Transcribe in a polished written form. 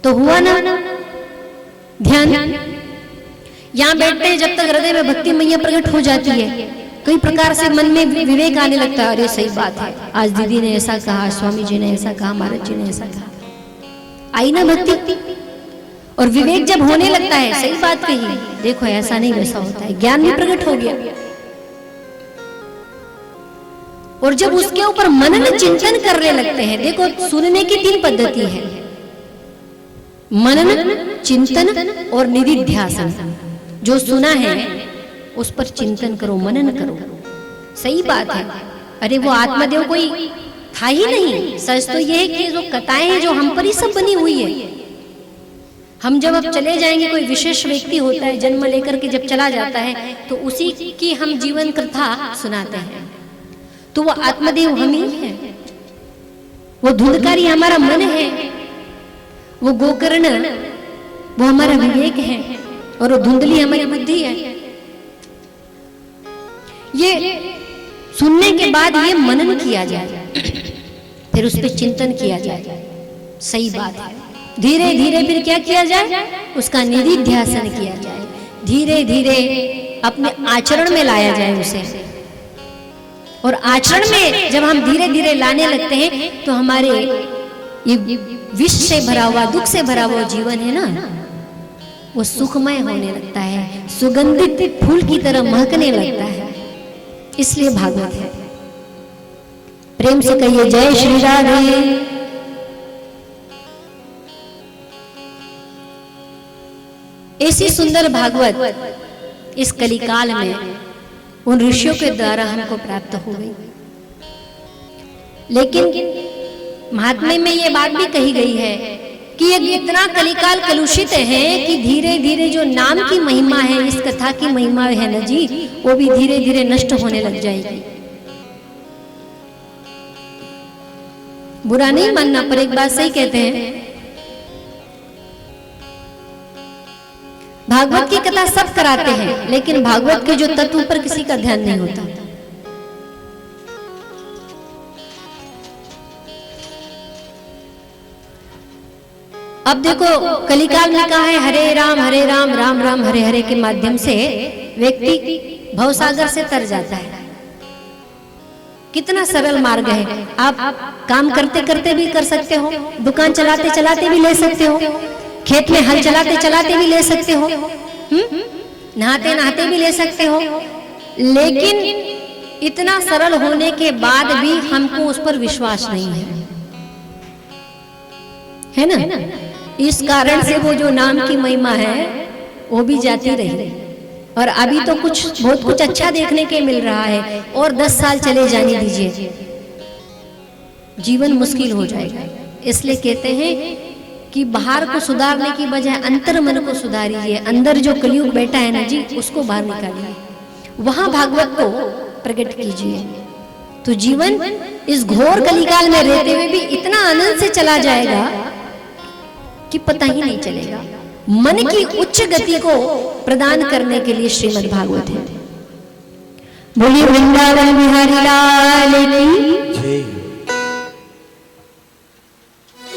तो हुआ ना ध्यान। यहां बैठते हैं, जब तक हृदय में भक्ति मैया प्रकट हो जाती है, कई प्रकार से मन में विवेक आने लगता है, अरे सही बात है, आज दीदी ने ऐसा कहा, स्वामी जी ने ऐसा कहा, महाराज जी ने ऐसा कहा, आई ना भक्ति। और विवेक जब होने लगता है, सही बात कही, देखो ऐसा नहीं वैसा होता है, ज्ञान भी प्रकट हो गया। और जब उसके ऊपर मनन चिंतन करने लगते हैं, देखो सुनने की 3 पद्धति है, मनन, चिंतन और निधिध्यासन। जो सुना है उस पर चिंतन करो, मनन करो। सही बात है, अरे वो आत्मदेव कोई था ही नहीं। सच तो ये है कि जो कथाएं हैं जो हम पर ही सब बनी हुई है। हम जब अब चले जाएंगे, कोई विशेष व्यक्ति होता है, जन्म लेकर के जब चला जाता है, तो उसी की हम जीवन कथा सुनाते हैं, तो वो आत्मदेव हम ही है। वो धुंधकारी हमारा मन है, वो गोकर्ण वो हमारा विवेक है, और वो धुंधली हमारी बुद्धि है। ये सुनने के बाद ये मनन किया जाए, फिर उस पर चिंतन किया जाए, सही बात है। धीरे धीरे फिर क्या किया जाए, उसका निधिध्यासन किया जाए, धीरे धीरे अपने आचरण में लाया जाए उसे। और आचरण में जब हम धीरे धीरे लाने लगते हैं, तो हमारे ये विष से भरा हुआ, दुख से भरा हुआ जीवन है ना, वो सुखमय होने लगता है, सुगंधित फूल की तरह महकने लगता है। इसलिए भागवत है। प्रेम से कहिए जय श्री राधे। ऐसी सुंदर भागवत इस कलिकाल में उन ऋषियों के द्वारा हमको प्राप्त हो गई। लेकिन महात्म्य में ये बात भी कही गई है कि ये इतना कलिकाल कलुषित है कि धीरे धीरे जो नाम की महिमा है, इस कथा की महिमा है ना जी, वो भी धीरे धीरे नष्ट होने लग जाएगी। बुरा नहीं मानना, पर एक बात सही कहते हैं, भागवत की कथा सब कराते हैं, लेकिन भागवत के जो तत्व पर किसी का ध्यान नहीं होता। अब देखो कलिकाल में कहा है हरे राम राम राम हरे हरे के माध्यम से व्यक्ति भवसागर से तर जाता है। कितना सरल मार्ग है। आप काम करते करते भी कर सकते हो, दुकान चलाते चलाते भी ले सकते हो, खेत में हल चलाते चलाते भी ले सकते हो, नहाते नहाते भी ले सकते हो। लेकिन इतना सरल होने के बाद भी हमको उस पर विश्वास नहीं है ना। इस कारण से वो जो नाम की महिमा है वो भी जाती रही। और अभी तो बहुत कुछ अच्छा देखने के मिल रहा है, और 10 साल चले जाने दीजिए, जीवन मुश्किल हो जाएगा। इसलिए कहते हैं कि बाहर को सुधारने की बजाय अंतर मन को सुधारिए। अंदर जो कलयुग बैठा है ना जी, उसको बाहर निकालिए, वहां भागवत को प्रकट कीजिए, तो जीवन इस घोर कलिकाल में रहते हुए भी इतना आनंद से चला जाएगा कि पता ही नहीं चलेगा। मन की उच्च गति को प्रदान करने के लिए श्रीमद् भागवत है। बोलिए वृंदावन बिहारी लाल की जय।